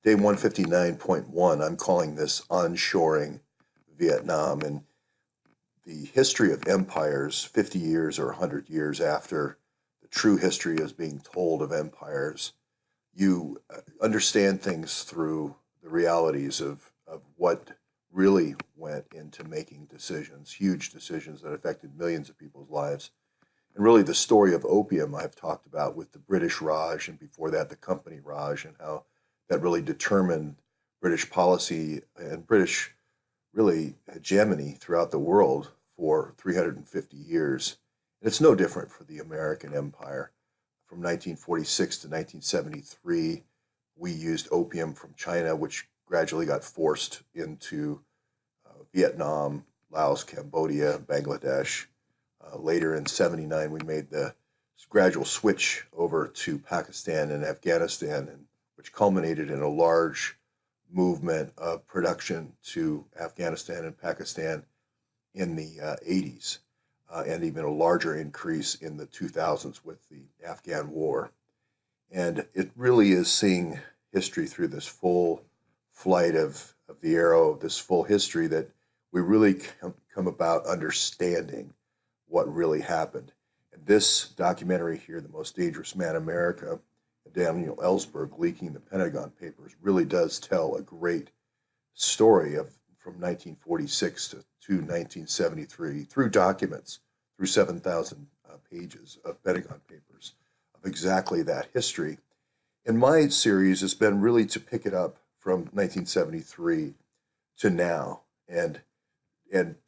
Day 159.1, I'm calling this Onshoring Vietnam. And the history of empires, 50 years or 100 years after the true history is being told of empires, you understand things through the realities of what really went into making decisions, huge decisions that affected millions of people's lives. And really, the story of opium I've talked about with the British Raj, and before that, the Company Raj, and how that really determined British policy and British, really, hegemony throughout the world for 350 years. And it's no different for the American empire. From 1946 to 1973, we used opium from China, which gradually got forced into Vietnam, Laos, Cambodia, Bangladesh. Later in 79, we made the gradual switch over to Pakistan and Afghanistan, and which culminated in a large movement of production to Afghanistan and Pakistan in the 80s, and even a larger increase in the 2000s with the Afghan war. And it really is seeing history through this full flight of the arrow, this full history, that we really come about understanding what really happened. And this documentary here, The Most Dangerous Man in America, Daniel Ellsberg leaking the Pentagon Papers, really does tell a great story of from 1946 to 1973 through documents, through 7,000 pages of Pentagon Papers of exactly that history. And my series has been really to pick it up from 1973 to now and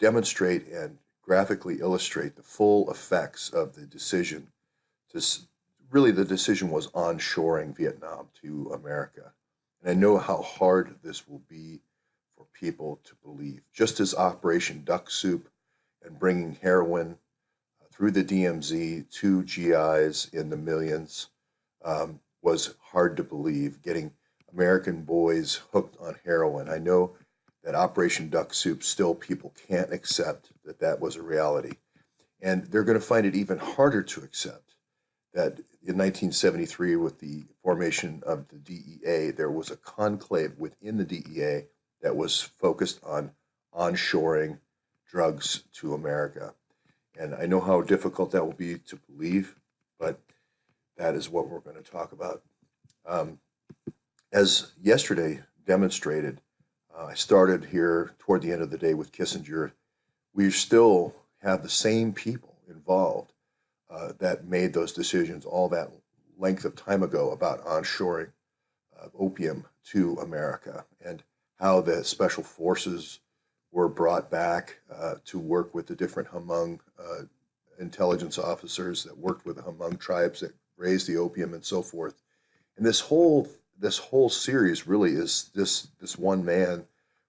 demonstrate and graphically illustrate the full effects of the decision to really, the decision was onshoring Vietnam to America. And I know how hard this will be for people to believe. Just as Operation Duck Soup and bringing heroin through the DMZ to GIs in the millions was hard to believe, getting American boys hooked on heroin. I know that Operation Duck Soup, still people can't accept that that was a reality. And they're going to find it even harder to accept that in 1973, with the formation of the DEA, there was a conclave within the DEA that was focused on onshoring drugs to America. And I know how difficult that will be to believe, but that is what we're going to talk about. As yesterday demonstrated, I started here toward the end of the day with Kissinger. We still have the same people involved that made those decisions all that length of time ago about onshoring opium to America, and how the special forces were brought back to work with the different Hmong intelligence officers that worked with the Hmong tribes that raised the opium and so forth. And this whole series really is this one man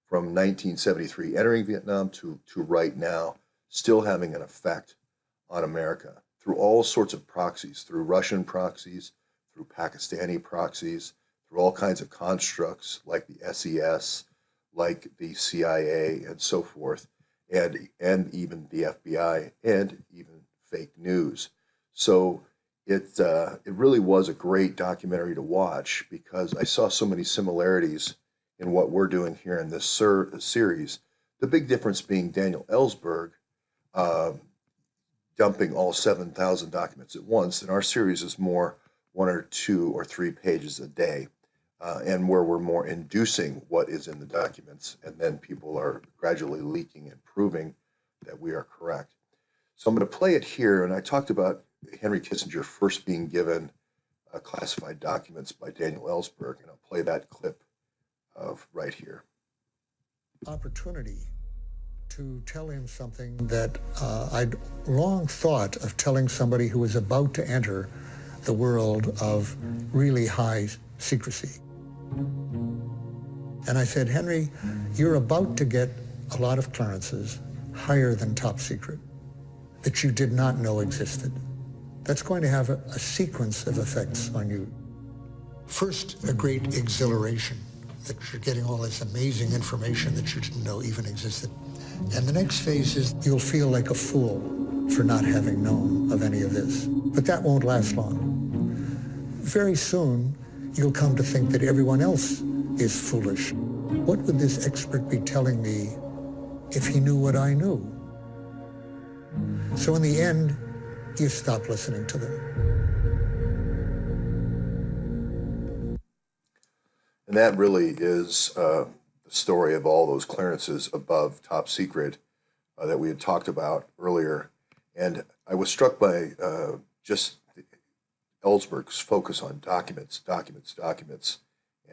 from 1973 entering Vietnam to right now, still having an effect on America through all sorts of proxies, through Russian proxies, through Pakistani proxies, through all kinds of constructs like the SES, like the CIA, and so forth, and even the FBI, and even fake news. So it really was a great documentary to watch, because I saw so many similarities in what we're doing here in this series. The big difference being Daniel Ellsberg dumping all 7,000 documents at once, and our series is more 1 or 2 or 3 pages a day, and where we're more inducing what is in the documents, and then people are gradually leaking and proving that we are correct. So I'm going to play it here, and I talked about Henry Kissinger first being given classified documents by Daniel Ellsberg, and I'll play that clip of right here. Opportunity to tell him something that I'd long thought of telling somebody who was about to enter the world of really high secrecy. And I said, Henry, you're about to get a lot of clearances higher than top secret that you did not know existed. That's going to have a sequence of effects on you. First, a great exhilaration that you're getting all this amazing information that you didn't know even existed. And the next phase is you'll feel like a fool for not having known of any of this. But that won't last long. Very soon, you'll come to think that everyone else is foolish. What would this expert be telling me if he knew what I knew? So in the end, you stop listening to them. And that really is the story of all those clearances above top secret that we had talked about earlier. And I was struck by just Ellsberg's focus on documents, documents, documents.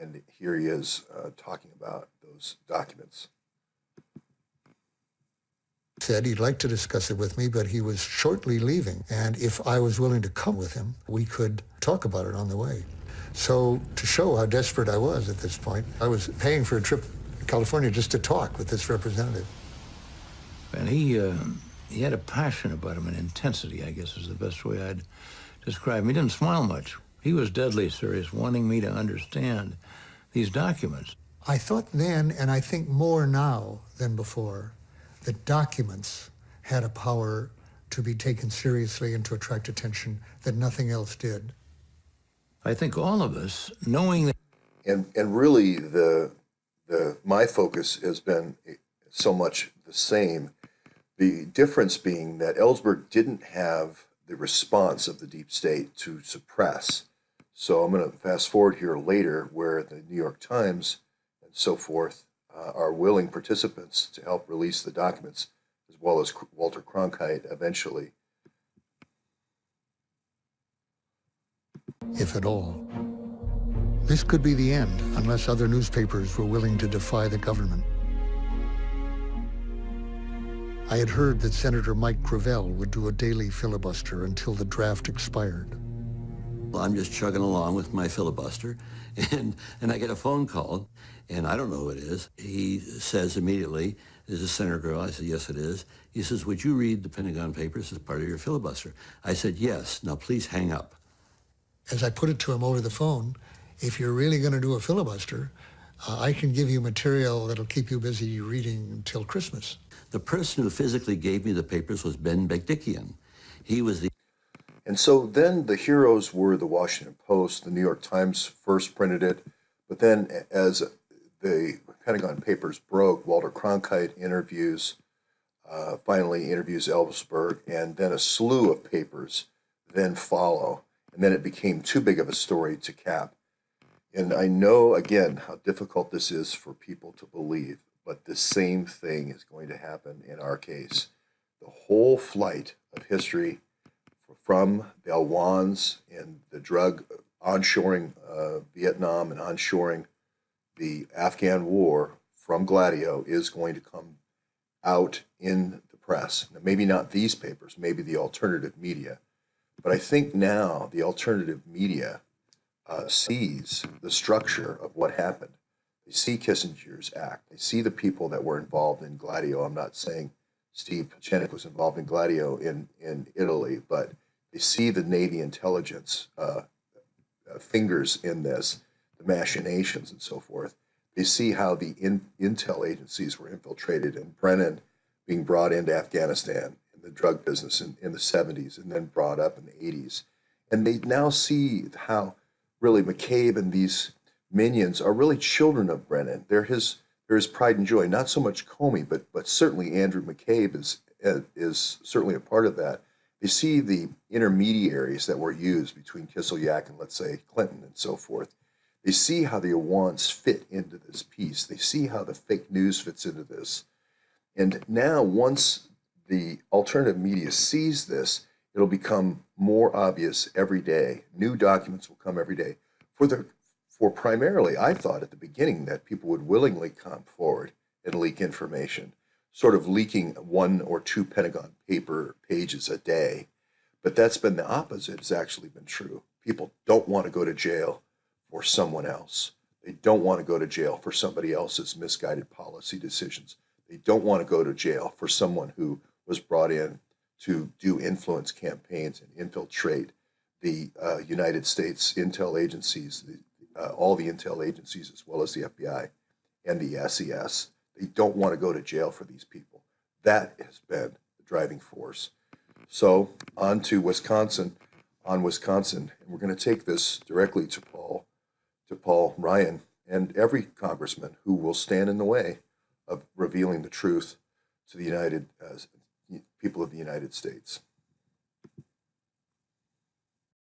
And here he is talking about those documents. Said he'd like to discuss it with me, but he was shortly leaving. And if I was willing to come with him, we could talk about it on the way. So to show how desperate I was at this point, I was paying for a trip to California just to talk with this representative. And he had a passion about him, an intensity, I guess is the best way I'd describe him. He didn't smile much. He was deadly serious, wanting me to understand these documents. I thought then, and I think more now than before, that documents had a power to be taken seriously and to attract attention that nothing else did. I think all of us, knowing that... And really, my focus has been so much the same. The difference being that Ellsberg didn't have the response of the deep state to suppress. So I'm going to fast forward here later where the New York Times and so forth are willing participants to help release the documents, as well as Walter Cronkite eventually. If at all. This could be the end unless other newspapers were willing to defy the government. I had heard that Senator Mike Gravel would do a daily filibuster until the draft expired. Well, I'm just chugging along with my filibuster, and I get a phone call, and I don't know who it is. He says immediately, "Is this Senator Gravel?" I said, "Yes, it is." He says, "Would you read the Pentagon Papers as part of your filibuster?" I said, "Yes. Now please hang up." As I put it to him over the phone, if you're really going to do a filibuster, I can give you material that'll keep you busy reading until Christmas. The person who physically gave me the papers was Ben Begdickian. He was the... And so then the heroes were the Washington Post. The New York Times first printed it, but then as the Pentagon Papers broke, Walter Cronkite finally interviews Ellsberg, and then a slew of papers then follow. And then it became too big of a story to cap. And I know, again, how difficult this is for people to believe, but the same thing is going to happen in our case. The whole flight of history from the Alwans and the drug onshoring Vietnam and onshoring the Afghan war from Gladio is going to come out in the press. Now, maybe not these papers, maybe the alternative media. But I think now the alternative media sees the structure of what happened. They see Kissinger's act. They see the people that were involved in Gladio. I'm not saying Steve Pachenik was involved in Gladio in Italy, but they see the Navy intelligence fingers in this, the machinations and so forth. They see how the intel agencies were infiltrated, and Brennan being brought into Afghanistan in the drug business in the 70s and then brought up in the 80s. And they now see how really McCabe and these minions are really children of Brennan. They're his pride and joy, not so much Comey, but certainly Andrew McCabe is certainly a part of that. They see the intermediaries that were used between Kislyak and, let's say, Clinton and so forth. They see how the Awans fit into this piece. They see how the fake news fits into this. And now, once the alternative media sees this, it'll become more obvious every day. New documents will come every day. For primarily, I thought at the beginning that people would willingly come forward and leak information, sort of leaking 1 or 2 Pentagon paper pages a day. But that's been the opposite. It's actually been true. People don't want to go to jail for someone else. They don't want to go to jail for somebody else's misguided policy decisions. They don't want to go to jail for someone who was brought in to do influence campaigns and infiltrate the United States intel agencies, all the intel agencies, as well as the FBI and the SES. They don't want to go to jail for these people. That has been the driving force. So on to Wisconsin, and we're going to take this directly to Paul Ryan. and every congressman who will stand in the way of revealing the truth to the people of the United States.